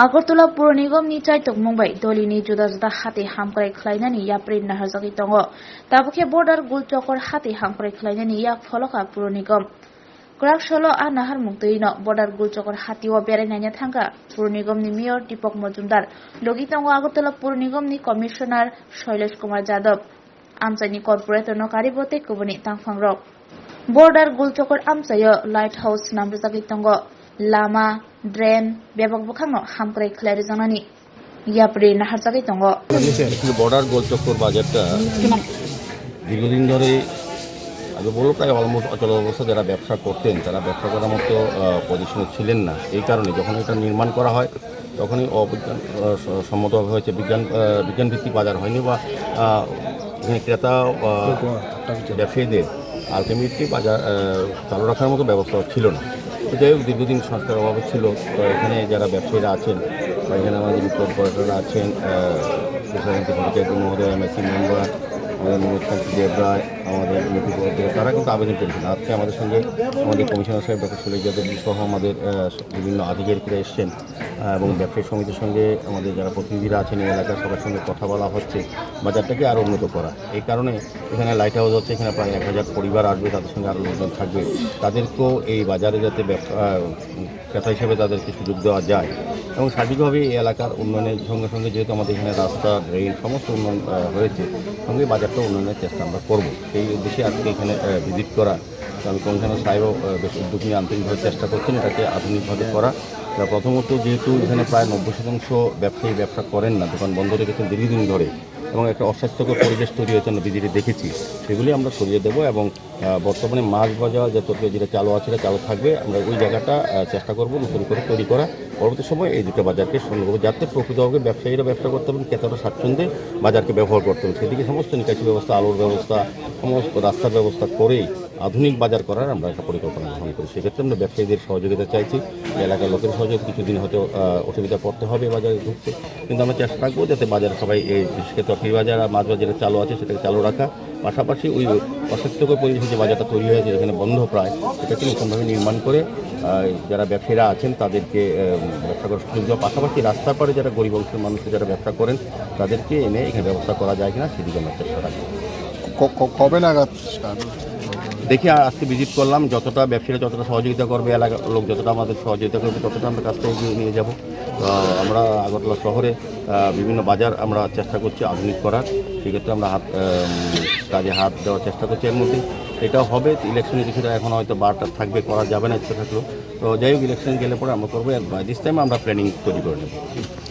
Agartala Pur Nigam ni Chaitok Mumbai Dolini Judas da Hati Hamkrai Klainani Yaprin Nahazaki Tongo Tabuke border Gulchokor Hati Hamkrai Klainani Yak Foloka Pur Nigam Krak Solo a Nahar Muktuino border Gulchokor Hati wa Berenanya Tanga Pur Nigam ni Mayor Dipok Mojumdar Logitongo Agartala Pur Nigam ni Commissioner Shailesh Kumar Jadab Amsani Corporator no Karibote Kubuni Tangfangrok Border Gulchokor Amsayo Lighthouse Namrazaki Tongo Lama, drain, bebak bukangno hamkrai khlari janani yapri naharjagui tongo border গোলচক্কর বাজারটা দীর্ঘদিন ধরে আগে বলবো প্রায় almost অচল অবস্থা। যারা ব্যবসা করতেন তারা ব্যবসা করার মতো পজিশনে ছিলেন না। এই কারণে যখন এটা নির্মাণ করা হয় তখনই অবিজ্ঞান সম্মতভাবে হয়েছে, বিজ্ঞানভিত্তিক বাজার হয়নি বা এখানে ক্রেতা ব্যবসায়ীদের আলটিমেটলি বাজার চালু রাখার মতো ব্যবস্থা ছিল না। যাই হোক, দীর্ঘদিন সংস্কার অভাবে ছিল। তো এখানে যারা ব্যবসায়ীরা আছেন বা এখানে আমাদের কর্পোরেটররা আছেন, মহোদয়, এমএসসি মেম্বার, আমাদের মনোজকান্তি দেবরায়, আমাদের নীতি তারা কিন্তু আবেদন করেছেন। আজকে আমাদের সঙ্গে আমাদের কমিশনার সাহেব ডক্টর সুলেশ যাদব সহ আমাদের বিভিন্ন আধিকারিকরা এসছেন এবং ব্যবসায়ী সমিতির সঙ্গে আমাদের যারা প্রতিনিধিরা আছেন এই এলাকার সবার সঙ্গে কথা বলা হচ্ছে বাজারটাকে আরও উন্নত করা। এই কারণে এখানে লাইট হাউস হচ্ছে, এখানে প্রায় 1000 পরিবার আসবে, তাদের সঙ্গে আরও লোকজন থাকবে। তাদেরকেও এই বাজারে যাতে ক্রেতা হিসেবে তাদেরকে সুযোগ দেওয়া যায় এবং সার্বিকভাবে এই এলাকার উন্নয়নের সঙ্গে সঙ্গে যেহেতু আমাদের এখানে রাস্তা, রেল সমস্ত উন্নয়ন হয়েছে, সঙ্গে বাজারটা উন্নয়নের চেষ্টা আমরা করব। সেই উদ্দেশ্যে আজকে এখানে ভিজিট করা। কারণ কমিশনার সাহেবও বেশ উদ্যোগ নিয়ে আন্তরিকভাবে চেষ্টা করছেন এটাকে আধুনিকভাবে করা। প্রথমত যেহেতু এখানে প্রায় 90% ব্যবসায়ী ব্যবসা করেন না, দোকান বন্ধ রেখেছেন দীর্ঘদিন ধরে এবং একটা অস্বাস্থ্যকর পরিবেশ তৈরি হয়েছে, আমরা ভিজিটে দেখেছি। সেগুলি আমরা সরিয়ে দেবো এবং বর্তমানে মাছ বাজার যে তরকারি যেটা চালু আছে সেটা চালু থাকবে। আমরা ওই জায়গাটা চেষ্টা করবো নতুন করে তৈরি করা। পরবর্তী সময় এই দুটো বাজারকে সুন্দর করবো যাতে প্রকৃতভাবে ব্যবসায়ীরা ব্যবসা করতে পারেন, ক্রেতারা স্বাচ্ছন্দ্যে বাজারকে ব্যবহার করতে হবে। সেদিকে সমস্ত নিকাশি ব্যবস্থা, আলোর ব্যবস্থা, সমস্ত রাস্তার ব্যবস্থা করেই আধুনিক বাজার করার আমরা একটা পরিকল্পনা গ্রহণ করি। সেক্ষেত্রে আমরা ব্যবসায়ীদের সহযোগিতা চাইছি। এলাকার লোকের সহযোগিতা কিছুদিন হয়তো অসুবিধা পড়তে হবে বাজারে ঢুকতে, কিন্তু আমরা চেষ্টা রাখবো যাতে বাজারে সবাই এই বিশেষ করে তরকারি বাজার আর মাছ বাজারে চালু আছে সেটাকে চালু রাখা, পাশাপাশি ওই অস্বাস্থ্যকর পরিবেশে যে বাজারটা তৈরি হয়েছে যেখানে বন্ধ প্রায়, সেটাকে নতুনভাবে নির্মাণ করে যারা ব্যবসায়ীরা আছেন তাদেরকে ব্যবসা করার সুযোগ দেওয়া, পাশাপাশি রাস্তার পাড়ে যারা গরিব অংশের মানুষ যারা ব্যবসা করেন তাদেরকে এনে এখানে ব্যবস্থা করা যায় কিনা সেদিকে আমরা চেষ্টা রাখবো। কবে নাগাদ দেখি আজকে ভিজিট করলাম, যতটা ব্যবসায়ীরা যতটা সহযোগিতা করবে, এলাকার লোক যতটা আমাদের সহযোগিতা করবে ততটা আমরা কাজটা এগিয়ে নিয়ে যাব। আমরা আগরতলা শহরে বিভিন্ন বাজার আমরা চেষ্টা করছি আধুনিক করার। সেক্ষেত্রে আমরা কাজে হাত দেওয়ার চেষ্টা করছি। এর মধ্যে এটাও হবে, ইলেকশনে কিছুটা এখন হয়তো বারটা থাকবে, করা যাবে না ইচ্ছে থাকলেও। তো যাই হোক, ইলেকশন গেলে পরে আমরা করবো। দিস টাইম আমরা প্ল্যানিং তৈরি করে নেব।